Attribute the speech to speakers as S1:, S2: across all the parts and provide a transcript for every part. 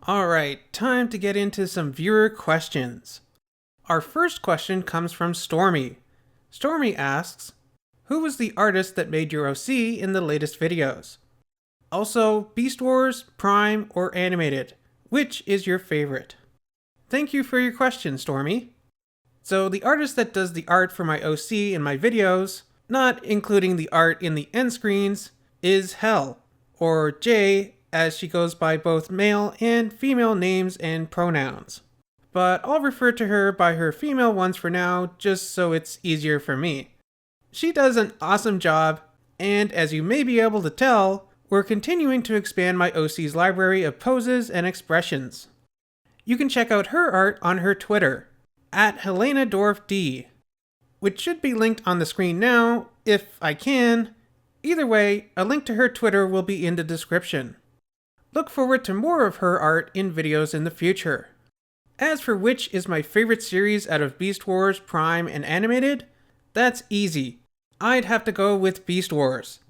S1: Alright, time to get into some viewer questions. Our first question comes from Stormy. Stormy asks, who was the artist that made your OC in the latest videos? Also, Beast Wars, Prime, or Animated? Which is your favorite? Thank you for your question, Stormy. So the artist that does the art for my OC in my videos, not including the art in the end screens, is Hell, or Jay, as she goes by both male and female names and pronouns. But I'll refer to her by her female ones for now, just so it's easier for me. She does an awesome job, and as you may be able to tell, we're continuing to expand my OC's library of poses and expressions. You can check out her art on her Twitter, @HelenaDorfD, which should be linked on the screen now, if I can. Either way, a link to her Twitter will be in the description. Look forward to more of her art in videos in the future. As for which is my favorite series out of Beast Wars, Prime, and Animated, that's easy. I'd have to go with Beast Wars.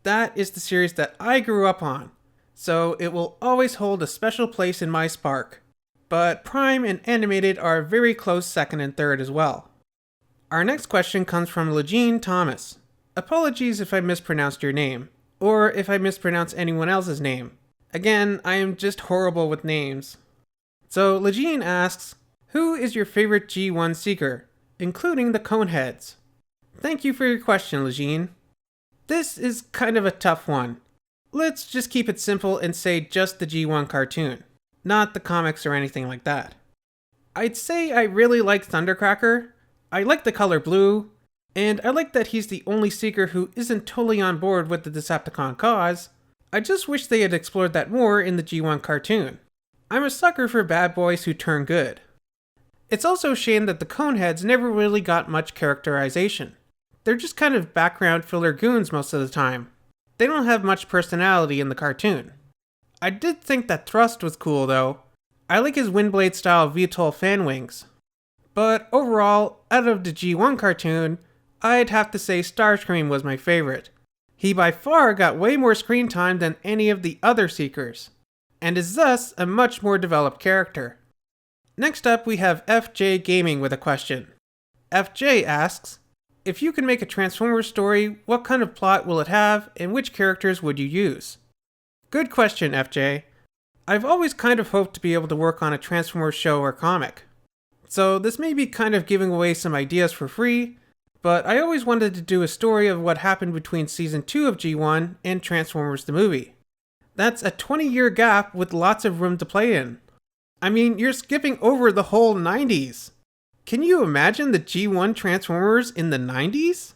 S1: That is the series that I grew up on, so it will always hold a special place in my spark. But Prime and Animated are a very close second and third as well. Our next question comes from Legene Thomas. Apologies if I mispronounced your name, or if I mispronounce anyone else's name. Again, I am just horrible with names. So Legene asks, who is your favorite G1 Seeker, including the Coneheads? Thank you for your question, Legene. This is kind of a tough one. Let's just keep it simple and say just the G1 cartoon, not the comics or anything like that. I'd say I really like Thundercracker, I like the color blue, and I like that he's the only Seeker who isn't totally on board with the Decepticon cause. I just wish they had explored that more in the G1 cartoon. I'm a sucker for bad boys who turn good. It's also a shame that the Coneheads never really got much characterization. They're just kind of background filler goons most of the time. They don't have much personality in the cartoon. I did think that Thrust was cool though. I like his Windblade style VTOL fan wings. But overall, out of the G1 cartoon, I'd have to say Starscream was my favorite. He by far got way more screen time than any of the other Seekers, and is thus a much more developed character. Next up we have FJ Gaming with a question. FJ asks, if you could make a Transformers story, what kind of plot will it have, and which characters would you use? Good question, FJ. I've always kind of hoped to be able to work on a Transformers show or comic. So this may be kind of giving away some ideas for free, but I always wanted to do a story of what happened between Season 2 of G1 and Transformers the movie. That's a 20-year gap with lots of room to play in. I mean, you're skipping over the whole 90s. Can you imagine the G1 Transformers in the 90s?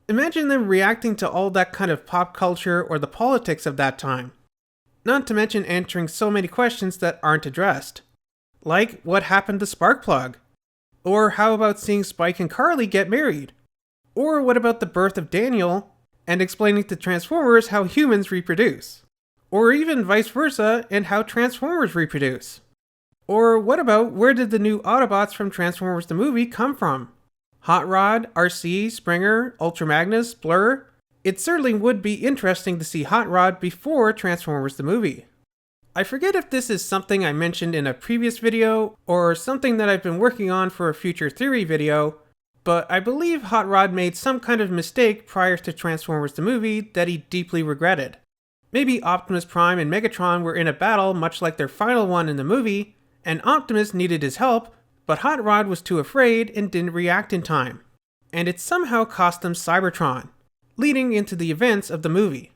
S1: Imagine them reacting to all that kind of pop culture or the politics of that time. Not to mention answering so many questions that aren't addressed. Like, what happened to Sparkplug? Or how about seeing Spike and Carly get married? Or what about the birth of Daniel, and explaining to Transformers how humans reproduce? Or even vice versa, and how Transformers reproduce? Or what about where did the new Autobots from Transformers the movie come from? Hot Rod, RC, Springer, Ultra Magnus, Blur? It certainly would be interesting to see Hot Rod before Transformers the movie. I forget if this is something I mentioned in a previous video, or something that I've been working on for a future theory video, but I believe Hot Rod made some kind of mistake prior to Transformers the movie that he deeply regretted. Maybe Optimus Prime and Megatron were in a battle much like their final one in the movie, and Optimus needed his help, but Hot Rod was too afraid and didn't react in time. And it somehow cost them Cybertron, leading into the events of the movie.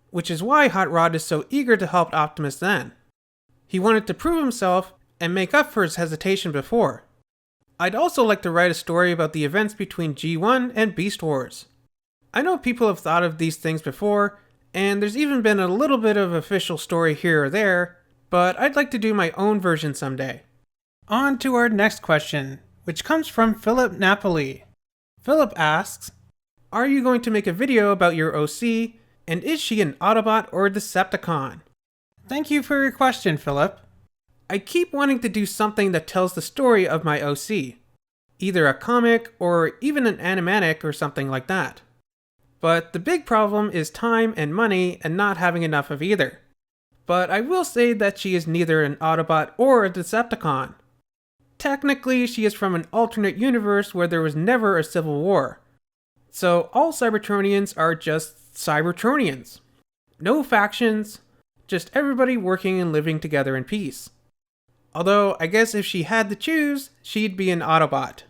S1: Which is why Hot Rod is so eager to help Optimus then. He wanted to prove himself and make up for his hesitation before. I'd also like to write a story about the events between G1 and Beast Wars. I know people have thought of these things before, and there's even been a little bit of official story here or there, but I'd like to do my own version someday. On to our next question, which comes from Philip Napoli. Philip asks, are you going to make a video about your OC, and is she an Autobot or a Decepticon? Thank you for your question, Philip. I keep wanting to do something that tells the story of my OC. Either a comic or even an animatic or something like that. But the big problem is time and money and not having enough of either. but I will say that she is neither an Autobot or a Decepticon. Technically, she is from an alternate universe where there was never a civil war. So all Cybertronians are just Cybertronians. No factions, just everybody working and living together in peace. Although, I guess if she had to choose, she'd be an Autobot.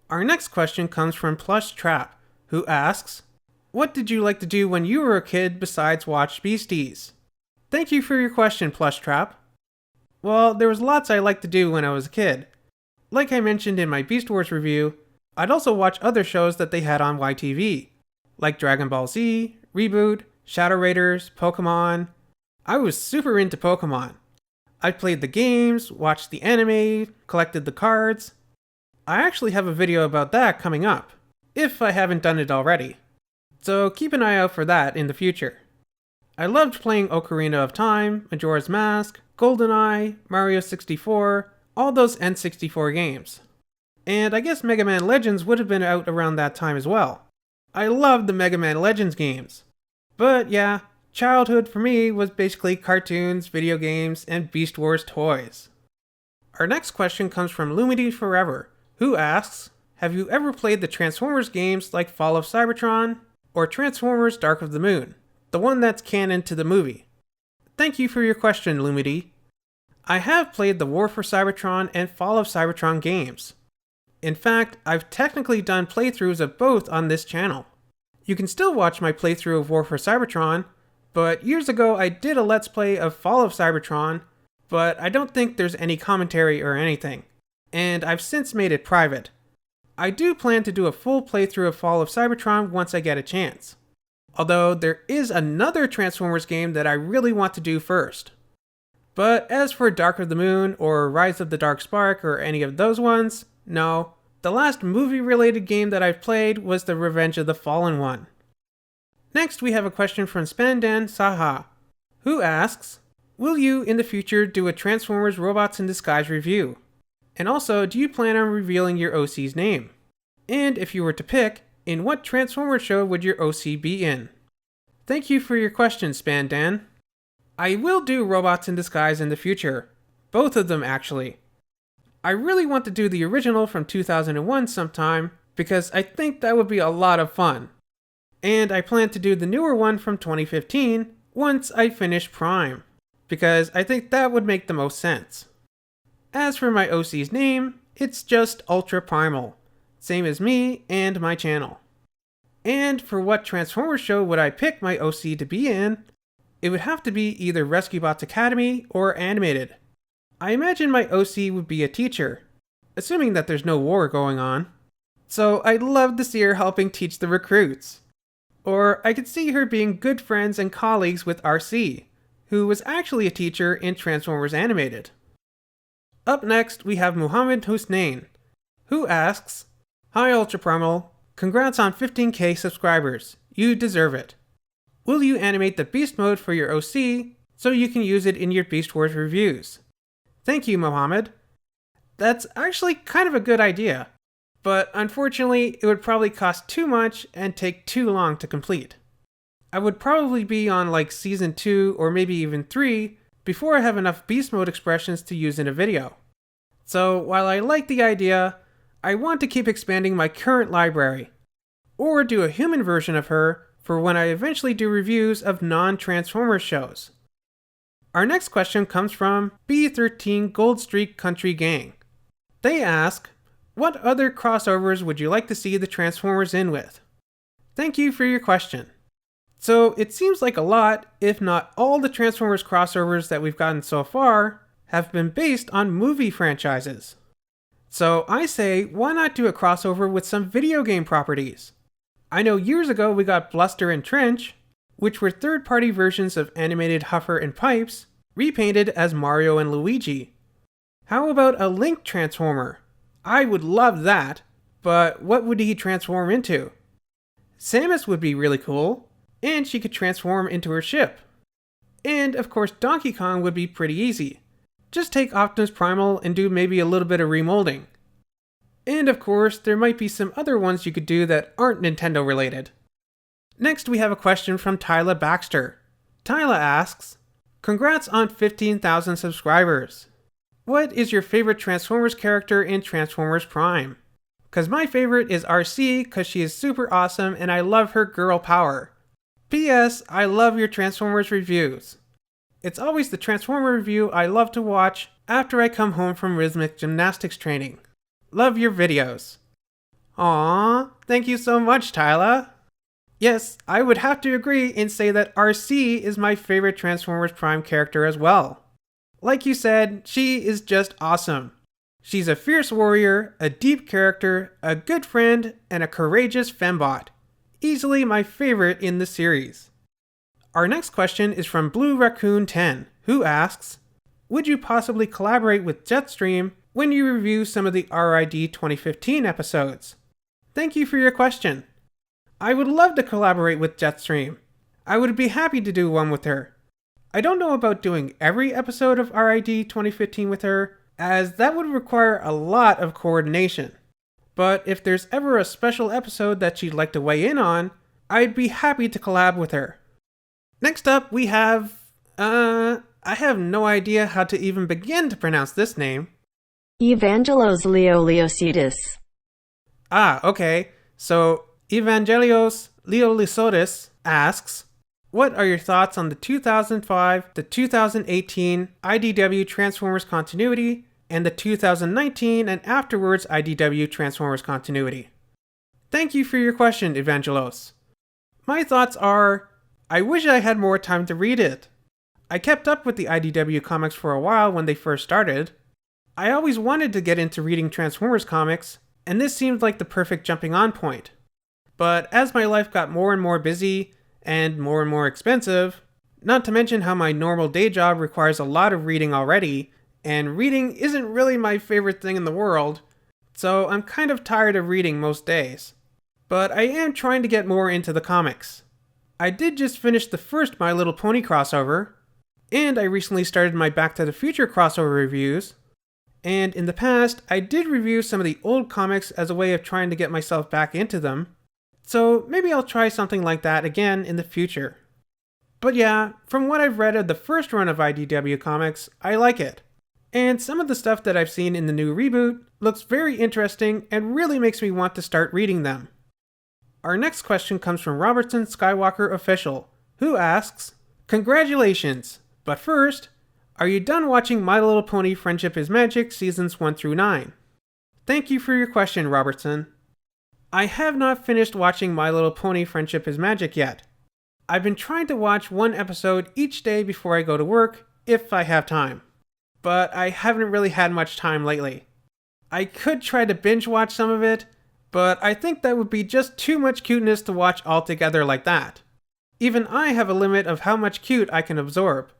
S1: Our next question comes from Plush Trap, who asks, what did you like to do when you were a kid besides watch Beasties? Thank you for your question, Plush Trap. Well, there was lots I liked to do when I was a kid. Like I mentioned in my Beast Wars review, I'd also watch other shows that they had on YTV, like Dragon Ball Z, Reboot, Shadow Raiders, Pokemon. I was super into Pokemon. I played the games, watched the anime, collected the cards. I actually have a video about that coming up, if I haven't done it already. So keep an eye out for that in the future. I loved playing Ocarina of Time, Majora's Mask, GoldenEye, Mario 64, all those N64 games. And I guess Mega Man Legends would have been out around that time as well. I loved the Mega Man Legends games. But yeah, childhood for me was basically cartoons, video games, and Beast Wars toys. Our next question comes from Lumity Forever, who asks, have you ever played the Transformers games like Fall of Cybertron or Transformers Dark of the Moon, the one that's canon to the movie? Thank you for your question, Lumity. I have played the War for Cybertron and Fall of Cybertron games. In fact, I've technically done playthroughs of both on this channel. You can still watch my playthrough of War for Cybertron, but years ago I did a Let's Play of Fall of Cybertron, but I don't think there's any commentary or anything, and I've since made it private. I do plan to do a full playthrough of Fall of Cybertron once I get a chance. Although there is another Transformers game that I really want to do first. But as for Dark of the Moon or Rise of the Dark Spark or any of those ones, no. The last movie-related game that I've played was the Revenge of the Fallen one. Next we have a question from Spandan Saha, who asks, will you in the future do a Transformers Robots in Disguise review? And also, do you plan on revealing your OC's name? And if you were to pick, in what Transformers show would your OC be in? Thank you for your question, Spandan. I will do Robots in Disguise in the future. Both of them, actually. I really want to do the original from 2001 sometime, because I think that would be a lot of fun. And I plan to do the newer one from 2015 once I finish Prime, because I think that would make the most sense. As for my OC's name, it's just Ultra Primal, same as me and my channel. And for what Transformers show would I pick my OC to be in, it would have to be either Rescue Bots Academy or animated. I imagine my OC would be a teacher, assuming that there's no war going on. So I'd love to see her helping teach the recruits. Or I could see her being good friends and colleagues with RC, who was actually a teacher in Transformers Animated. Up next, we have Muhammad Husnan, who asks, hi Ultra Primal, congrats on 15k subscribers, you deserve it. Will you animate the Beast mode for your OC so you can use it in your Beast Wars reviews? Thank you, Muhammad. That's actually kind of a good idea, but unfortunately it would probably cost too much and take too long to complete. I would probably be on like season 2 or maybe even 3 before I have enough Beast Mode expressions to use in a video. So while I like the idea, I want to keep expanding my current library, or do a human version of her for when I eventually do reviews of non-Transformers shows. Our next question comes from B13 Gold Streak Country Gang. They ask, what other crossovers would you like to see the Transformers in with? Thank you for your question. So it seems like a lot, if not all the Transformers crossovers that we've gotten so far, have been based on movie franchises. So I say, why not do a crossover with some video game properties? I know years ago we got Bluster and Trench, which were third-party versions of animated Huffer and Pipes, repainted as Mario and Luigi. How about a Link Transformer? I would love that, but what would he transform into? Samus would be really cool, and she could transform into her ship. And of course Donkey Kong would be pretty easy. Just take Optimus Primal and do maybe a little bit of remolding. And of course, there might be some other ones you could do that aren't Nintendo related. Next we have a question from Tyla Baxter. Tyla asks, Congrats on 15,000 subscribers. What is your favorite Transformers character in Transformers Prime? Cause my favorite is RC cause she is super awesome and I love her girl power. P.S. I love your Transformers reviews. It's always the Transformer review I love to watch after I come home from rhythmic gymnastics training. Love your videos. Aww, thank you so much, Tyla. Yes, I would have to agree and say that RC is my favorite Transformers Prime character as well. Like you said, she is just awesome. She's a fierce warrior, a deep character, a good friend, and a courageous fembot. Easily my favorite in the series. Our next question is from Blue Raccoon 10, who asks, would you possibly collaborate with Jetstream when you review some of the RID 2015 episodes? Thank you for your question. I would love to collaborate with Jetstream. I would be happy to do one with her. I don't know about doing every episode of RID 2015 with her, as that would require a lot of coordination. But if there's ever a special episode that she'd like to weigh in on, I'd be happy to collab with her. Next up, we have... I have no idea how to even begin to pronounce this name.
S2: Evangelos Leoliositis.
S1: Ah, okay. So, Evangelios Leolisotis asks, what are your thoughts on the 2005 to 2018 IDW Transformers continuity and the 2019 and afterwards IDW Transformers continuity? Thank you for your question, Evangelos. My thoughts are, I wish I had more time to read it. I kept up with the IDW comics for a while when they first started. I always wanted to get into reading Transformers comics, and this seemed like the perfect jumping on point. But as my life got more and more busy, and more expensive, not to mention how my normal day job requires a lot of reading already, and reading isn't really my favorite thing in the world, so I'm kind of tired of reading most days. But I am trying to get more into the comics. I did just finish the first My Little Pony crossover, and I recently started my Back to the Future crossover reviews, and in the past, I did review some of the old comics as a way of trying to get myself back into them, so maybe I'll try something like that again in the future. But yeah, from what I've read of the first run of IDW Comics, I like it. And some of the stuff that I've seen in the new reboot looks very interesting and really makes me want to start reading them. Our next question comes from Robertson Skywalker Official, who asks, congratulations! But first, are you done watching My Little Pony Friendship is Magic seasons 1 through 9? Thank you for your question, Robertson. I have not finished watching My Little Pony Friendship is Magic yet. I've been trying to watch one episode each day before I go to work, if I have time. But I haven't really had much time lately. I could try to binge watch some of it, but I think that would be just too much cuteness to watch all together like that. Even I have a limit of how much cute I can absorb.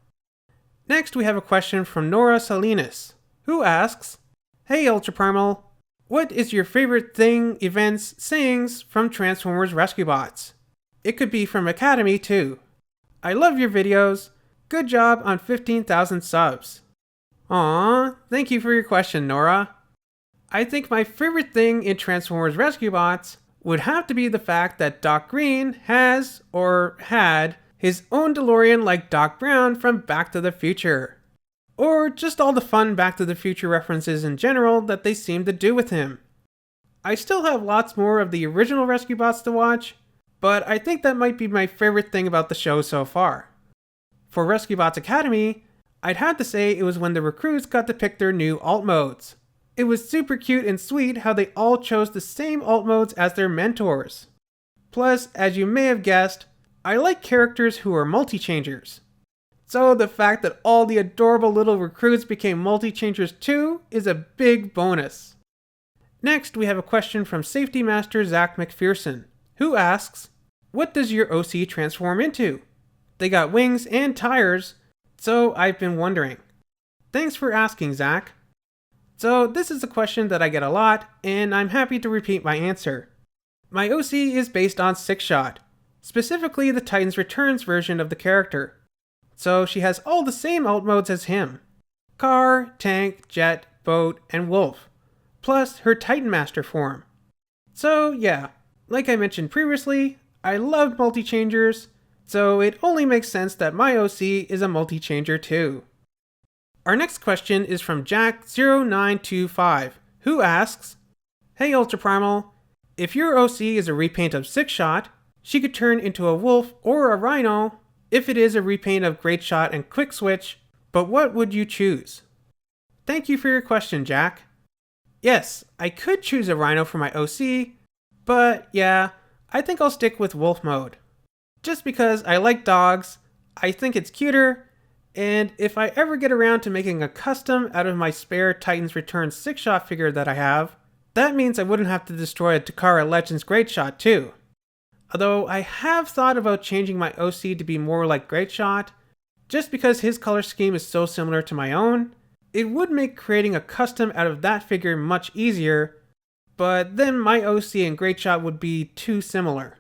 S1: Next we have a question from Nora Salinas, who asks, hey Ultra Primal, what is your favorite thing, events, sayings from Transformers Rescue Bots? It could be from Academy too. I love your videos. Good job on 15,000 subs. Aww, thank you for your question, Nora. I think my favorite thing in Transformers Rescue Bots would have to be the fact that Doc Green has, or had, his own DeLorean like Doc Brown from Back to the Future. Or just all the fun Back to the Future references in general that they seem to do with him. I still have lots more of the original Rescue Bots to watch, but I think that might be my favorite thing about the show so far. For Rescue Bots Academy, I'd have to say it was when the recruits got to pick their new alt modes. It was super cute and sweet how they all chose the same alt modes as their mentors. Plus, as you may have guessed, I like characters who are multi-changers. So the fact that all the adorable little recruits became multi-changers too is a big bonus. Next, we have a question from Safety Master Zach McPherson, who asks, what does your OC transform into? They got wings and tires, so I've been wondering. Thanks for asking, Zach. So this is a question that I get a lot, and I'm happy to repeat my answer. My OC is based on Six-Shot, specifically the Titans Returns version of the character. So she has all the same alt modes as him. Car, tank, jet, boat, and wolf. Plus her Titan Master form. So yeah, like I mentioned previously, I love multi-changers, so it only makes sense that my OC is a multi-changer too. Our next question is from Jack0925, who asks, "Hey Ultra Primal, if your OC is a repaint of Six Shot, she could turn into a wolf or a rhino if it is a repaint of Great Shot and Quick Switch, but what would you choose?" Thank you for your question, Jack. Yes, I could choose a rhino for my OC, but yeah, I think I'll stick with wolf mode. Just because I like dogs, I think it's cuter, and if I ever get around to making a custom out of my spare Titans Return 6-shot figure that I have, that means I wouldn't have to destroy a Takara Legends Great Shot too. Although I have thought about changing my OC to be more like Great Shot, just because his color scheme is so similar to my own. It would make creating a custom out of that figure much easier, but then my OC and Great Shot would be too similar.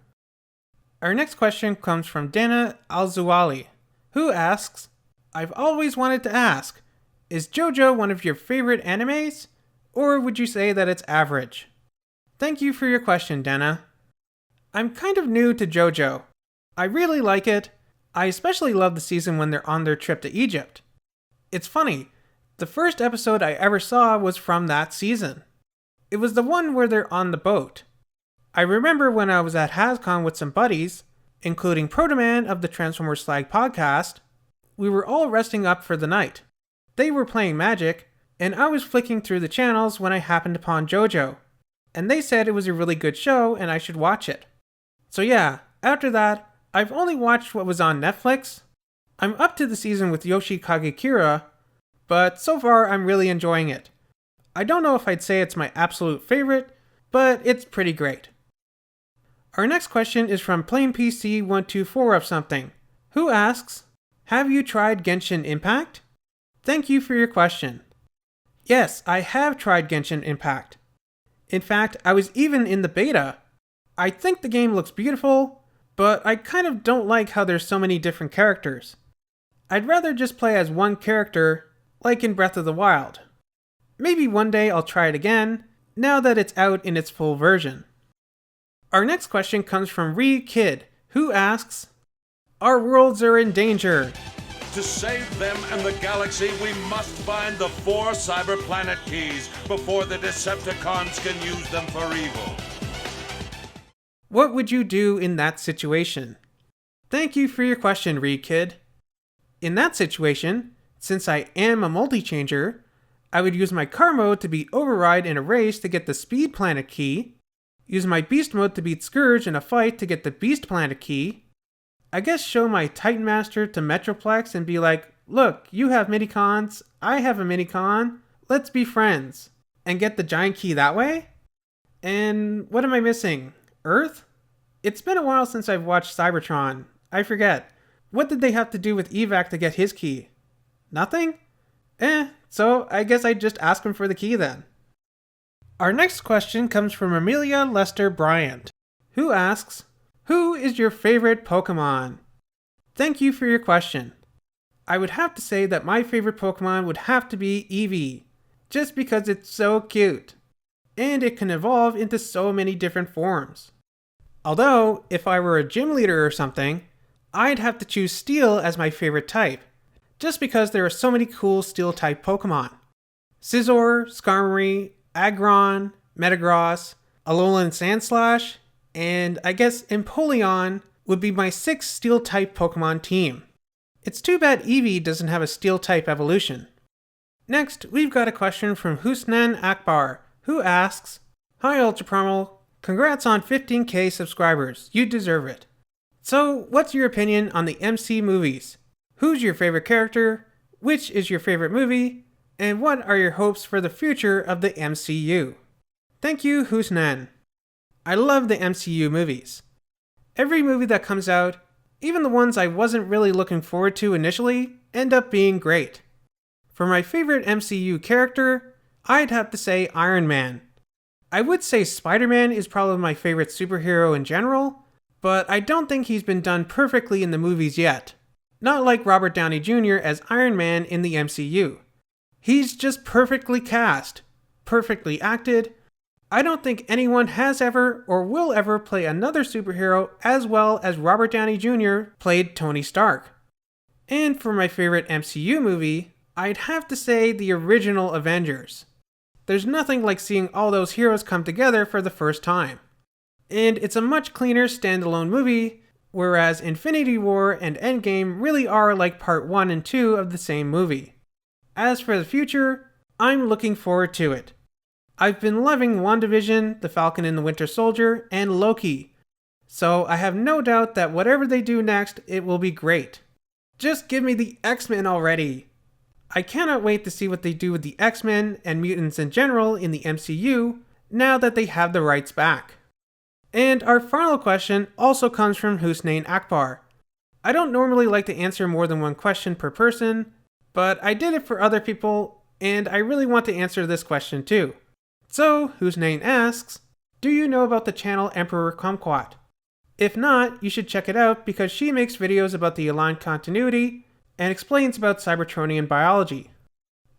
S1: Our next question comes from Dana Alzuali, who asks, "I've always wanted to ask, is JoJo one of your favorite animes, or would you say that it's average?" Thank you for your question, Dana. I'm kind of new to JoJo. I really like it. I especially love the season when they're on their trip to Egypt. It's funny, the first episode I ever saw was from that season. It was the one where they're on the boat. I remember when I was at HasCon with some buddies, including Protoman of the Transformers Slag podcast, we were all resting up for the night. They were playing Magic, and I was flicking through the channels when I happened upon JoJo, and they said it was a really good show and I should watch it. So yeah, after that, I've only watched what was on Netflix. I'm up to the season with Yoshi Kagekira, but so far I'm really enjoying it. I don't know if I'd say it's my absolute favorite, but it's pretty great. Our next question is from PlainPC124 of something, who asks, "Have you tried Genshin Impact?" Thank you for your question. Yes, I have tried Genshin Impact. In fact, I was even in the beta. I think the game looks beautiful, but I kind of don't like how there's so many different characters. I'd rather just play as one character, like in Breath of the Wild. Maybe one day I'll try it again, now that it's out in its full version. Our next question comes from ReKidd, who asks, "Our worlds are in danger.
S3: To save them and the galaxy, we must find the 4 cyber planet keys before the Decepticons can use them for evil."
S1: What would you do in that situation? Thank you for your question, ReKidd. In that situation, since I am a multi-changer, I would use my car mode to beat Override in a race to get the Speed Planet key, use my Beast mode to beat Scourge in a fight to get the Beast Planet key, I guess show my Titan Master to Metroplex and be like, "Look, you have Minicons, I have a Minicon, let's be friends," and get the giant key that way? And what am I missing? Earth? It's been a while since I've watched Cybertron. I forget. What did they have to do with Evac to get his key? Nothing? So I guess I'd just ask him for the key then. Our next question comes from Amelia Lester Bryant, who asks, "Who is your favorite Pokemon?" Thank you for your question. I would have to say that my favorite Pokemon would have to be Eevee, just because it's so cute, and it can evolve into so many different forms. Although, if I were a gym leader or something, I'd have to choose Steel as my favorite type, just because there are so many cool Steel-type Pokemon. Scizor, Skarmory, Aggron, Metagross, Alolan Sandslash, and I guess Empoleon would be my 6 Steel-type Pokemon team. It's too bad Eevee doesn't have a Steel-type evolution. Next, we've got a question from Husnan Akbar, who asks, "Hi Ultra Primal, congrats on 15k subscribers, you deserve it. So, what's your opinion on the MC movies? Who's your favorite character? Which is your favorite movie? And what are your hopes for the future of the MCU?" Thank you, Husnan. I love the MCU movies. Every movie that comes out, even the ones I wasn't really looking forward to initially, end up being great. For my favorite MCU character, I'd have to say Iron Man. I would say Spider-Man is probably my favorite superhero in general, but I don't think he's been done perfectly in the movies yet. Not like Robert Downey Jr. as Iron Man in the MCU. He's just perfectly cast, perfectly acted. I don't think anyone has ever or will ever play another superhero as well as Robert Downey Jr. played Tony Stark. And for my favorite MCU movie, I'd have to say the original Avengers. There's nothing like seeing all those heroes come together for the first time. And it's a much cleaner standalone movie, whereas Infinity War and Endgame really are like part 1 and 2 of the same movie. As for the future, I'm looking forward to it. I've been loving WandaVision, The Falcon and the Winter Soldier, and Loki, so I have no doubt that whatever they do next, it will be great. Just give me the X-Men already! I cannot wait to see what they do with the X-Men and mutants in general in the MCU now that they have the rights back. And our final question also comes from Husnan Akbar. I don't normally like to answer more than one question per person, but I did it for other people, and I really want to answer this question too. So, Husnan asks, do you know about the channel Emperor Kumquat? If not, you should check it out because she makes videos about the aligned continuity and explains about Cybertronian biology.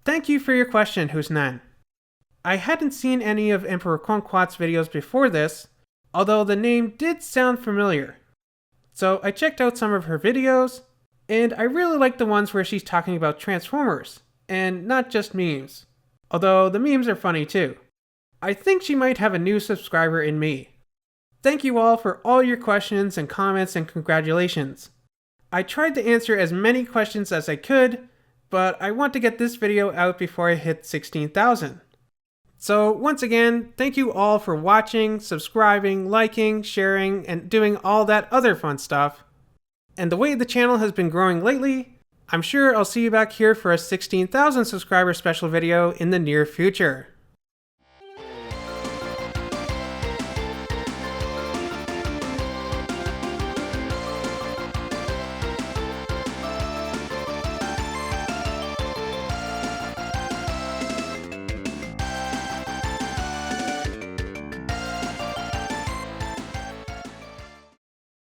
S1: Thank you for your question, Husnan. I hadn't seen any of Emperor Kumquat's videos before this, although the name did sound familiar. So I checked out some of her videos, and I really like the ones where she's talking about Transformers, and not just memes. Although the memes are funny too. I think she might have a new subscriber in me. Thank you all for all your questions and comments and congratulations. I tried to answer as many questions as I could, but I want to get this video out before I hit 16,000. So once again, thank you all for watching, subscribing, liking, sharing, and doing all that other fun stuff. And the way the channel has been growing lately, I'm sure I'll see you back here for a 16,000 subscriber special video in the near future.